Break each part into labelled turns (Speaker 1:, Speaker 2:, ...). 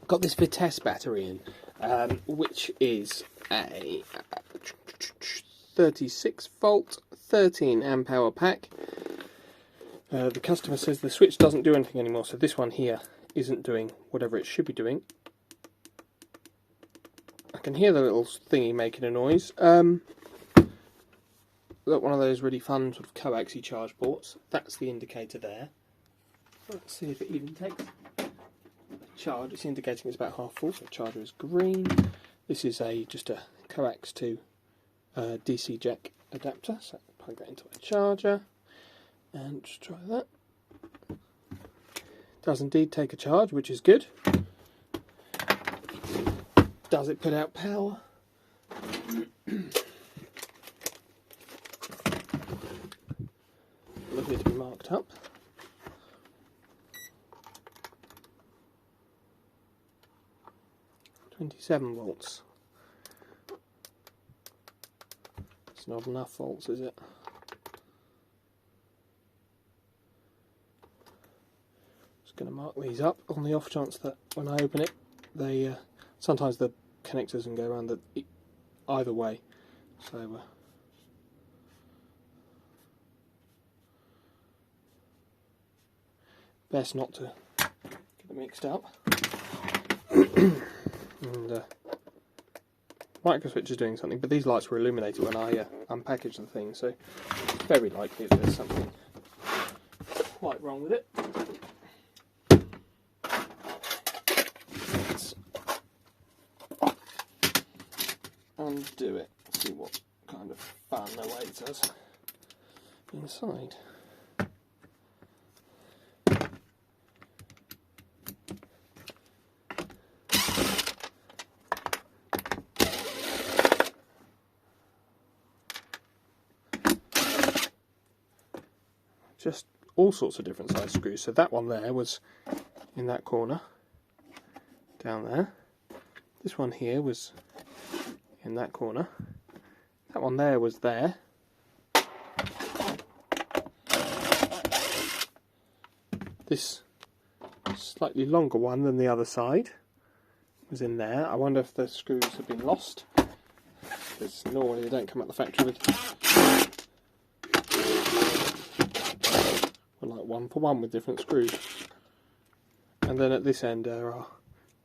Speaker 1: got this Vitesse battery in, which is a 36 volt, 13 amp hour pack. The customer says the switch doesn't do anything anymore, so this one here isn't doing whatever it should be doing. I can hear the little thingy making a noise. Got one of those really fun sort of coaxial charge ports. That's the indicator there. Let's see if it even takes a charge. It's indicating it's about half full, so the charger is green. This is just a coax to DC jack adapter, so plug that into a charger and just try that. Does indeed take a charge, which is good. Does it put out power? Lovely to be marked up. "27 volts. It's not enough volts, is it? Just going to mark these up on the off chance that when I open it, they sometimes the connectors can go around either way. So best not to get them mixed up. And microswitch is doing something, but these lights were illuminated when I unpackaged the thing, so it's very likely that there's something quite wrong with it. Let's undo it, see what kind of fun awaits us inside. Just all sorts of different size screws. So that one there was in that corner, down there. This one here was in that corner. That one there was there. This slightly longer one than the other side was in there. I wonder if the screws have been lost, because normally they don't come out the factory with like 1-for-1 with different screws. And then at this end there are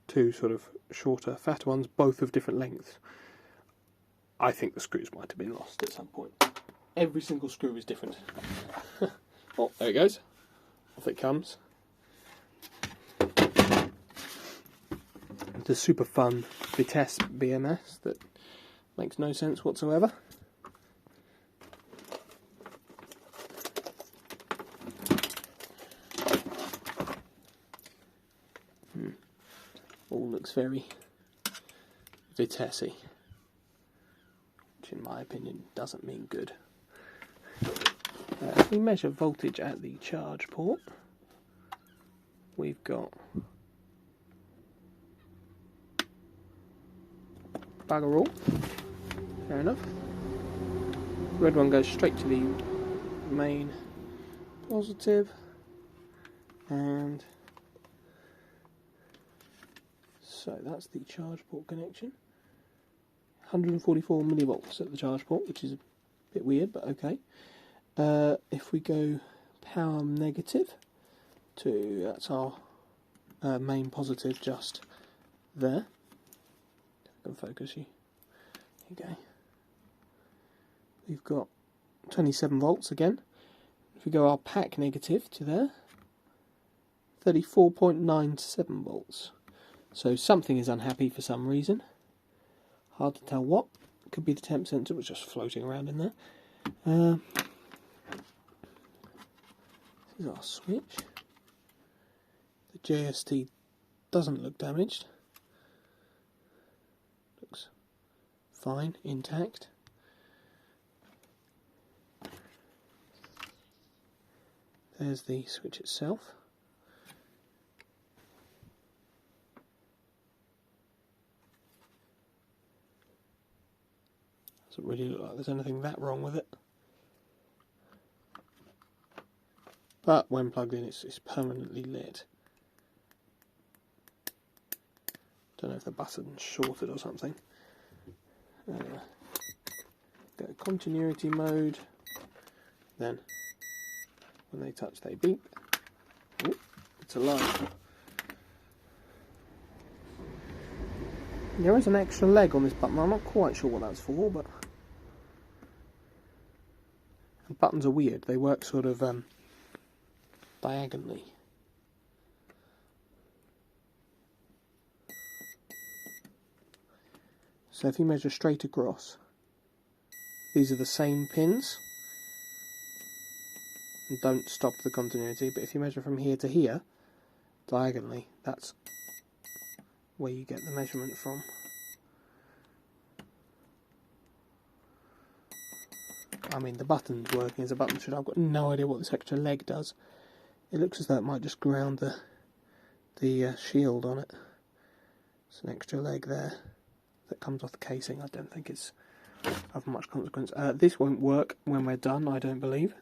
Speaker 1: two sort of shorter, fatter ones, both of different lengths. I think the screws might have been lost at some point. Every single screw is different. Oh, there it goes. Off it comes. The super fun Vitesse BMS that makes no sense whatsoever. All looks very Vitesse-y, which in my opinion doesn't mean good. If we measure voltage at the charge port, we've got bugger all. Fair enough. The red one goes straight to the main positive, and so that's the charge port connection. 144 millivolts at the charge port, which is a bit weird, but okay. If we go power negative to, that's our main positive just there. I can focus you. There you go. We've got 27 volts again. If we go our pack negative to there, 34.97 volts. So something is unhappy for some reason. Hard to tell what. Could be the temp sensor, which is just floating around in there. This is our switch. The JST doesn't look damaged. Looks fine, intact. There's the switch itself. Doesn't really look like there's anything that wrong with it. But when plugged in, it's permanently lit. Don't know if the button's shorted or something. Go continuity mode. Then, when they touch, they beep. Ooh, it's alive. There is an extra leg on this button. I'm not quite sure what that's for, but and buttons are weird. They work sort of diagonally. So if you measure straight across, these are the same pins and don't stop the continuity, but if you measure from here to here, diagonally, that's where you get the measurement from. I mean, the button's working as a button should. I've got no idea what this extra leg does. It looks as though it might just ground the shield on it. It's an extra leg there that comes off the casing. I don't think it's of much consequence. This won't work when we're done, I don't believe.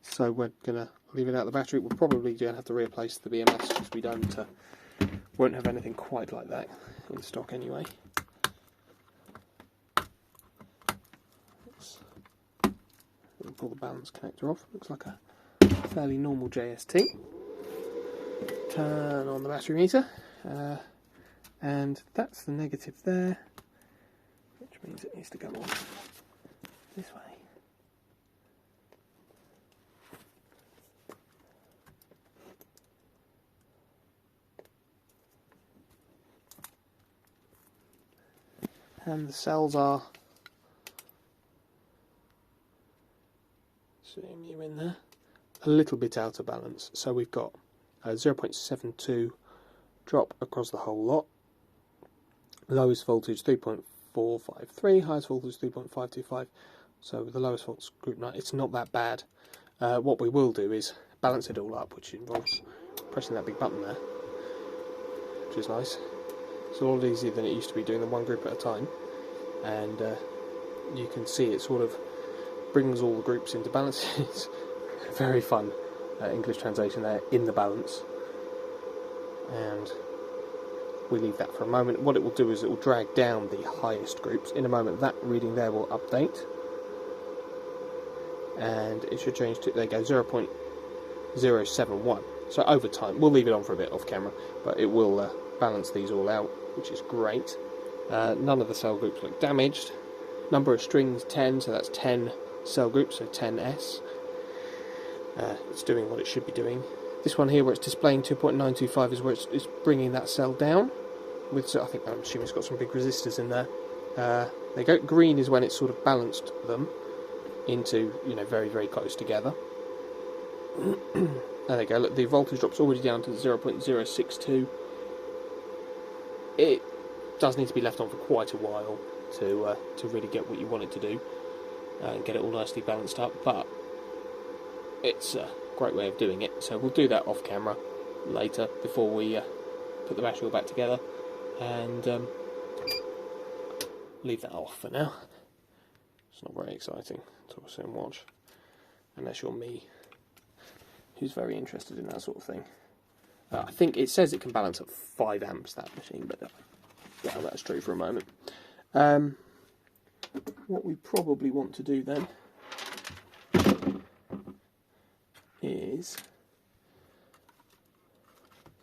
Speaker 1: So we're going to leave it out the battery. We'll probably going to have to replace the BMS because we won't have anything quite like that in stock anyway. We'll pull the balance connector off. Looks like a fairly normal JST. Turn on the battery meter, and that's the negative there, which means it needs to go on this way. And the cells are, zoom you in there, a little bit out of balance. So we've got a 0.72 drop across the whole lot. Lowest voltage 3.453, highest voltage 3.525. So with the lowest voltage group 9, it's not that bad. What we will do is balance it all up, which involves pressing that big button there, which is nice. It's a lot easier than it used to be doing them one group at a time, and you can see it sort of brings all the groups into balance. It's very fun English translation there, in the balance, and we leave that for a moment. What it will do is it will drag down the highest groups. In a moment that reading there will update, and it should change to, there you go, 0.071. So over time, we'll leave it on for a bit off camera, but it will balance these all out, which is great. None of the cell groups look damaged. Number of strings 10, so that's 10 cell groups, so 10S. It's doing what it should be doing. This one here, where it's displaying 2.925, is where it's bringing that cell down. With, I think, I'm assuming it's got some big resistors in there. There you go. Green is when it's sort of balanced them into, you know, very, very close together. There you go. Look, the voltage drop's already down to 0.062. It does need to be left on for quite a while to really get what you want it to do and get it all nicely balanced up, but it's a great way of doing it. So we'll do that off camera later before we put the battery all back together, and leave that off for now. It's not very exciting to sit and watch, unless you're me, who's very interested in that sort of thing. I think it says it can balance at 5 amps, that machine, but yeah, that's true for a moment. What we probably want to do then is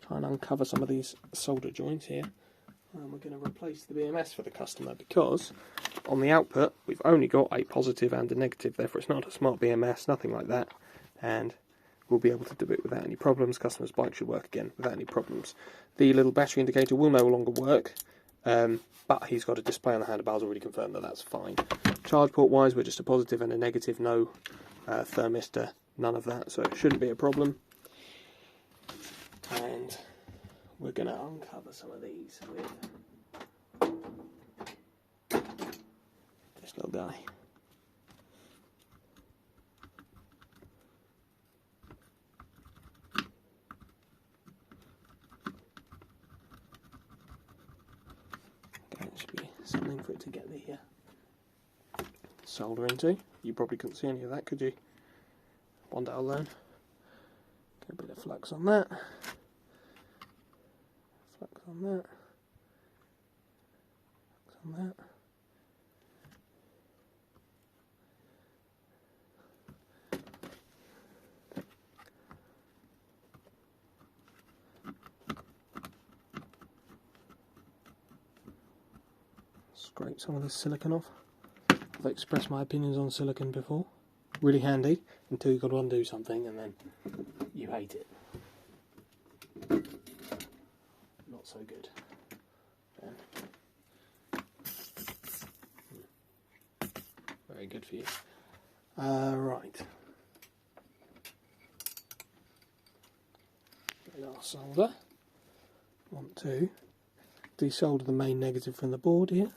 Speaker 1: try and uncover some of these solder joints here. And we're going to replace the BMS for the customer, because on the output we've only got a positive and a negative, therefore it's not a smart BMS, nothing like that, and we'll be able to do it without any problems. Customer's bike should work again without any problems. The little battery indicator will no longer work, but he's got a display on the handlebars already confirmed that that's fine. Charge port wise, we're just a positive and a negative, no thermistor, none of that, so it shouldn't be a problem. And we're going to uncover some of these with this little guy. Should be something for it to get the solder into. You probably couldn't see any of that, could you? one day I'll learn. Get a bit of flux on that. Flux on that. Flux on that. Scrape some of this silicon off. I've expressed my opinions on silicon before. Really handy until you've got to undo something and then you hate it. Not so good. Very good for you. Right. Our solder. Want to desolder the main negative from the board here.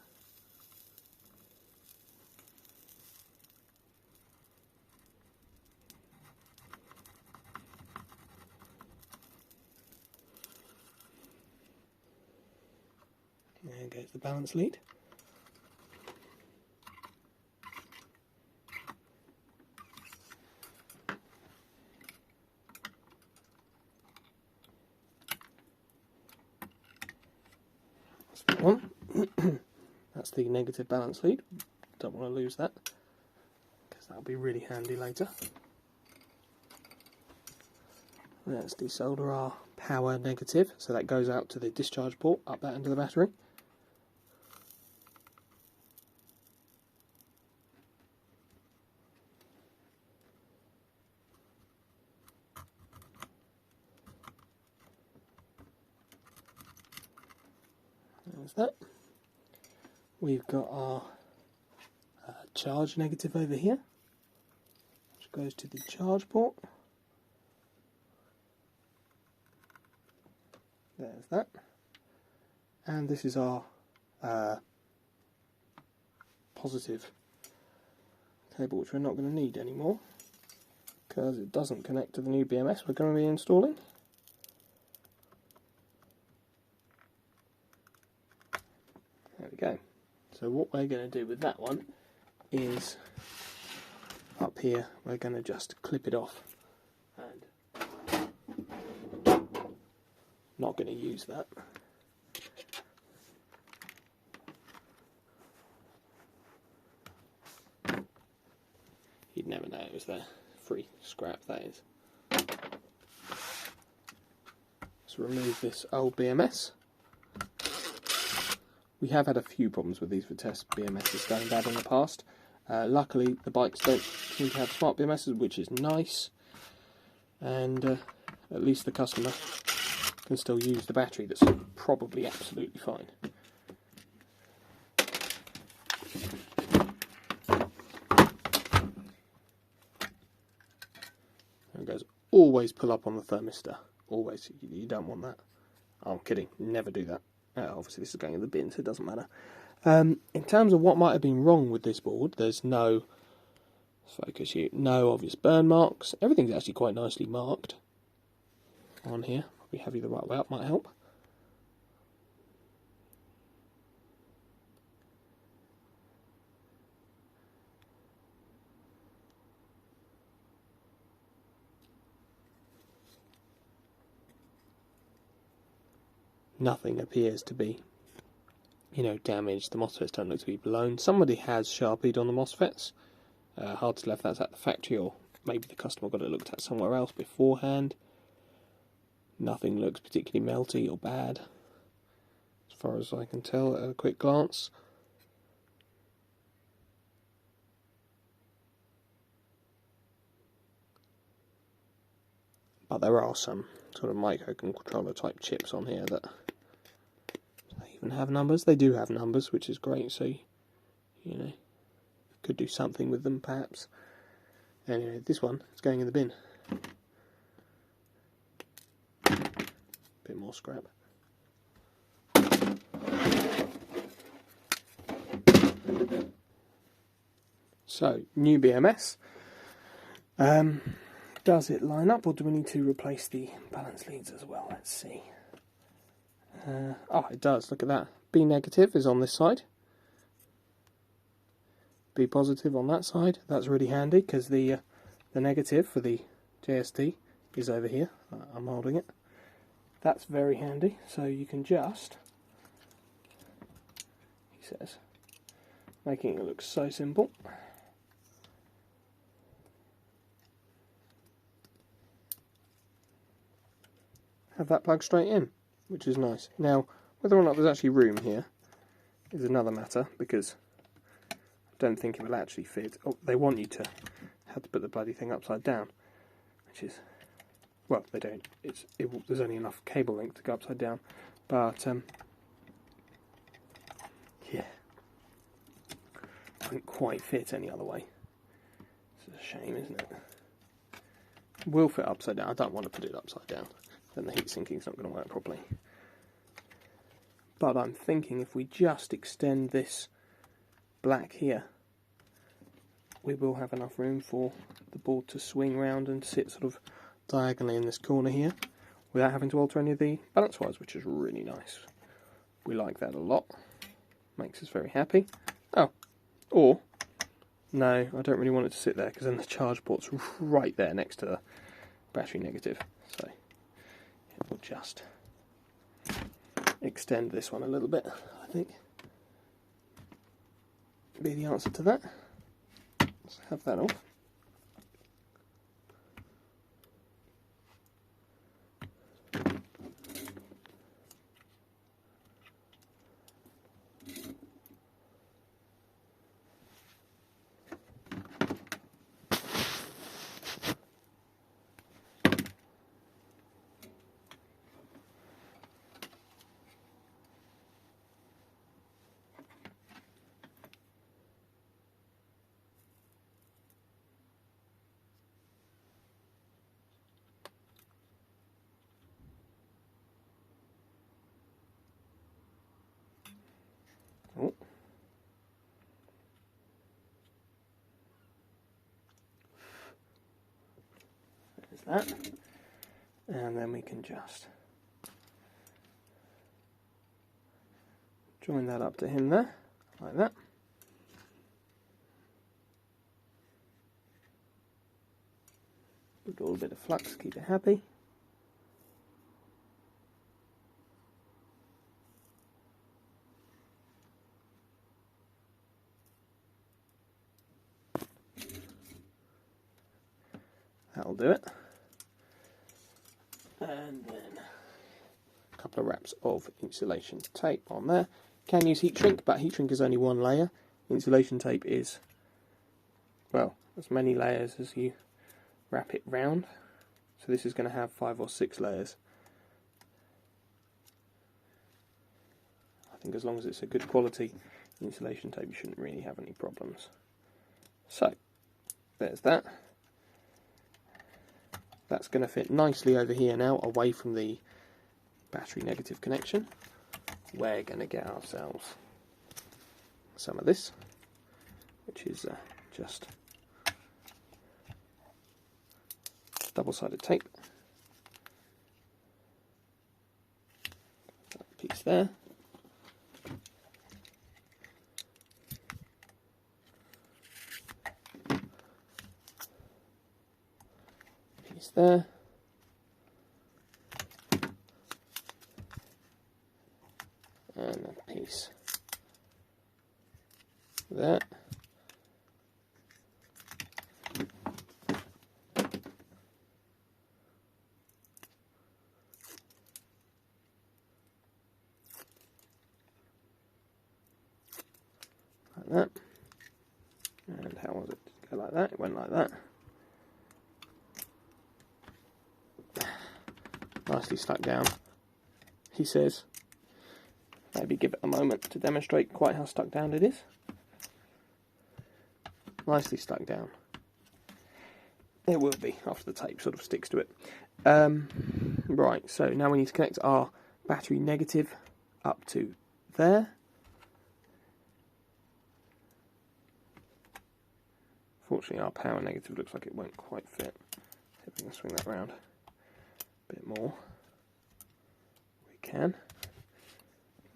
Speaker 1: There goes the balance lead. That's that one. That's the negative balance lead. Don't want to lose that because that'll be really handy later. Let's desolder our power negative, so that goes out to the discharge port up that end of the battery. There's that. We've got our charge negative over here, which goes to the charge port. There's that. And this is our positive cable, which we're not going to need anymore because it doesn't connect to the new BMS we're going to be installing. There we go. So what we're going to do with that one is up here we're going to just clip it off, and not going to use that. You'd never know it was there. Free scrap, that is. Let's remove this old BMS. We have had a few problems with these Vitesse BMSs going bad in the past. Luckily the bikes don't seem to have smart BMSs, which is nice, and at least the customer can still use the battery that's probably absolutely fine. There it goes. Always pull up on the thermistor. Always. You don't want that. Oh, I'm kidding. Never do that. Obviously this is going in the bin, so it doesn't matter. In terms of what might have been wrong with this board, there's no focus here, no obvious burn marks. Everything's actually quite nicely marked on here. Probably have you the right way up might help. Nothing appears to be, damaged. The MOSFETs don't look to be blown. Somebody has sharpied on the MOSFETs. Hard to tell if that's at the factory or maybe the customer got it looked at somewhere else beforehand. Nothing looks particularly melty or bad, as far as I can tell at a quick glance. But there are some sort of microcontroller type chips on here that even have numbers. They do have numbers, which is great, so could do something with them perhaps. Anyway, this one is going in the bin. Bit more scrap. So, new BMS. Does it line up, or do we need to replace the balance leads as well? Let's see. Oh, it does. Look at that. B negative is on this side. B positive on that side. That's really handy because the the negative for the JST is over here. I'm holding it. That's very handy, so you can just, he says, making it look so simple. Have that plug straight in, which is nice. Now, whether or not there's actually room here is another matter, because I don't think it will actually fit. Oh, they want you to have to put the bloody thing upside down, which is, well, they don't. There's only enough cable length to go upside down, but yeah, won't quite fit any other way. It's a shame, isn't it? It will fit upside down. I don't want to put it upside down. Then the heat sinking's not going to work properly. But I'm thinking if we just extend this black here, we will have enough room for the board to swing round and sit sort of diagonally in this corner here without having to alter any of the balance wires, which is really nice. We like that a lot. Makes us very happy. Oh, or, no, I don't really want it to sit there because then the charge port's right there next to the battery negative. So we'll just extend this one a little bit, I think. Be the answer to that. Let's have that off. Oh. There's that. And then we can just join that up to him there, like that. Put a little bit of flux, keep it happy. That'll do it. And then a couple of wraps of insulation tape on there. Can use heat shrink, but heat shrink is only one layer. Insulation tape is, well, as many layers as you wrap it round. So this is going to have 5 or 6 layers. I think as long as it's a good quality insulation tape, you shouldn't really have any problems. So, there's that. That's going to fit nicely over here now, away from the battery negative connection. We're going to get ourselves some of this, which is just double-sided tape. That piece there. There, and a piece there, like that. And how was it? Did it go like that? It went like that. Nicely stuck down, he says. Maybe give it a moment to demonstrate quite how stuck down it is. Nicely stuck down. It will be after the tape sort of sticks to it. Right, so now we need to connect our battery negative up to there. Fortunately, our power negative looks like it won't quite fit. See if we can swing that round a bit more. We can.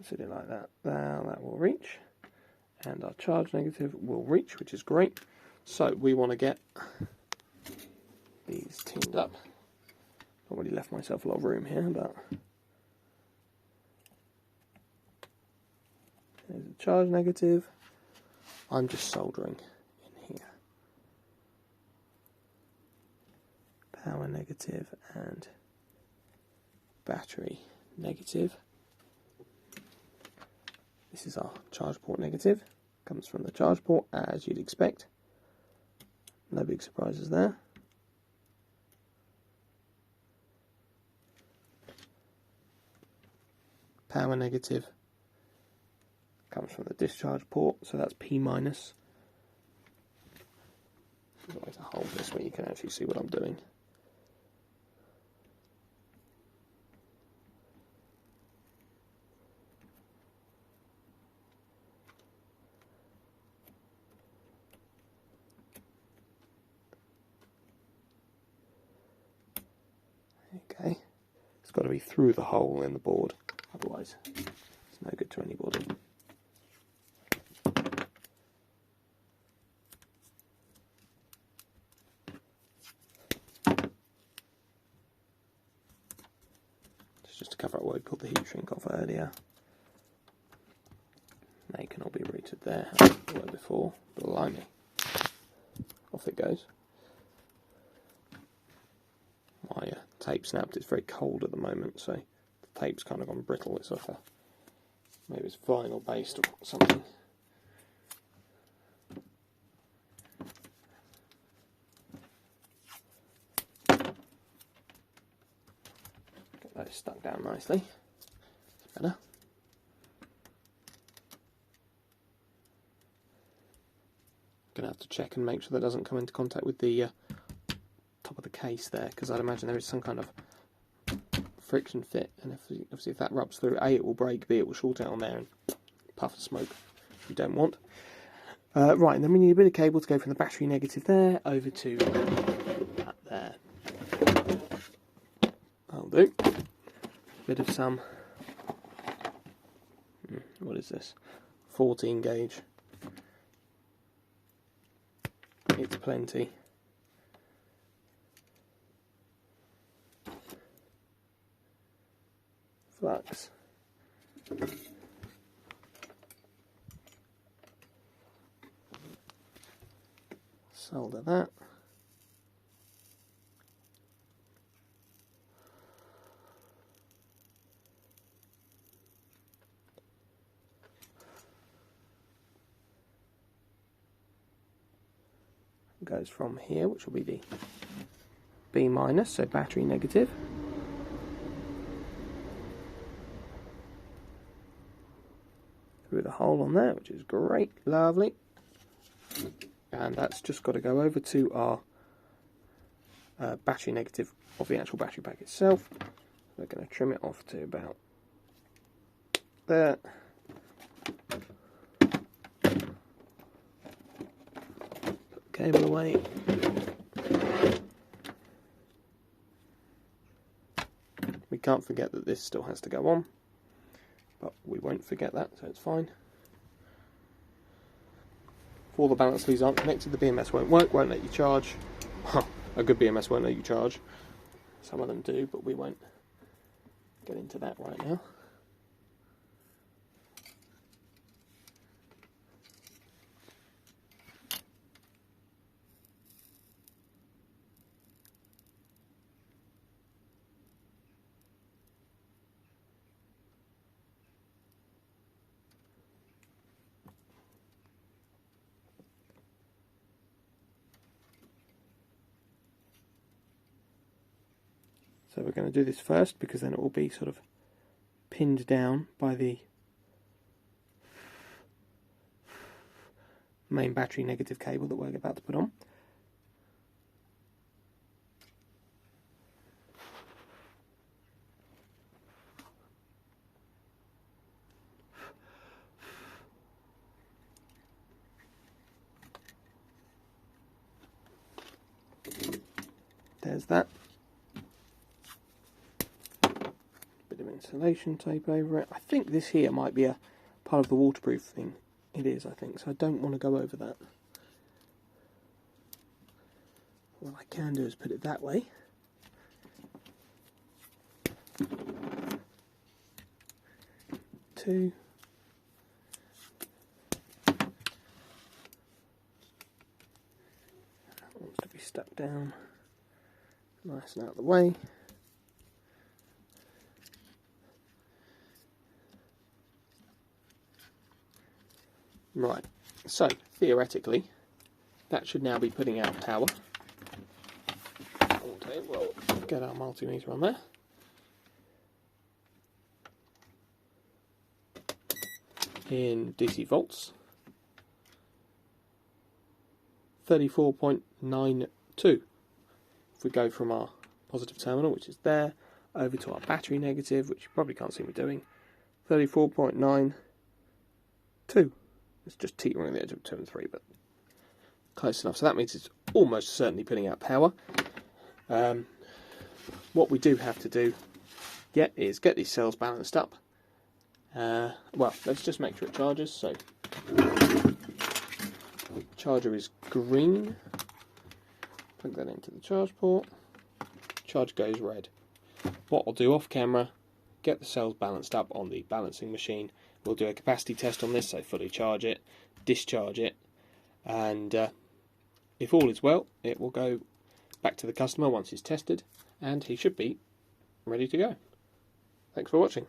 Speaker 1: Sit it like that. Now that will reach. And our charge negative will reach, which is great. So we want to get lined up. Not really left myself a lot of room here, but there's a charge negative. I'm just soldering in here. Power negative and battery negative. This is our charge port negative. Comes from the charge port, as you'd expect. No big surprises there. Power negative comes from the discharge port, so that's P minus. There's a way to hold this where you can actually see what I'm doing. Okay, it's got to be through the hole in the board, otherwise it's no good to anybody. It's just to cover up where we pulled the heat shrink off earlier. They can all be routed there, as they were before. Blimey. Off it goes. My tape snapped. It's very cold at the moment, so the tape's kind of gone brittle. It's like maybe it's vinyl based or something. Get those stuck down nicely. It's better. Gonna have to check and make sure that doesn't come into contact with the top of the case there, because I'd imagine there is some kind of friction fit, and obviously if that rubs through, A, it will break, B, it will short out on there and puff of smoke, which we don't want. Right, and then we need a bit of cable to go from the battery negative there over to that there. That'll do. Bit of some, what is this, 14 gauge. It's plenty. Flux. Solder that. Goes from here, which will be the B minus, so battery negative. Through the hole on there, which is great, lovely. And that's just got to go over to our battery negative of the actual battery pack itself. We're going to trim it off to about there. Cable away. We can't forget that this still has to go on, but we won't forget that, so it's fine. If all the balance leads aren't connected, the BMS won't work, won't let you charge. A good BMS won't let you charge. Some of them do, but we won't get into that right now. So we're going to do this first, because then it will be sort of pinned down by the main battery negative cable that we're about to put on. There's that. Bit of insulation tape over it. I think this here might be a part of the waterproof thing. It is, I think, so I don't want to go over that. What I can do is put it that way, 2. That wants to be stuck down nice and out of the way. Right, so theoretically that should now be putting out power. Okay, we'll get our multimeter on there. In DC volts, 34.92. If we go from our positive terminal, which is there, over to our battery negative, which you probably can't see me doing, 34.92. It's just teetering on the edge of 2 and 3, but close enough. So that means it's almost certainly putting out power. What we do have to do is get these cells balanced up. Well, let's just make sure it charges. So, charger is green. Plug that into the charge port. Charge goes red. What I'll do off camera, get the cells balanced up on the balancing machine. We'll do a capacity test on this, so fully charge it, discharge it, and if all is well, it will go back to the customer once it's tested, and he should be ready to go. Thanks for watching.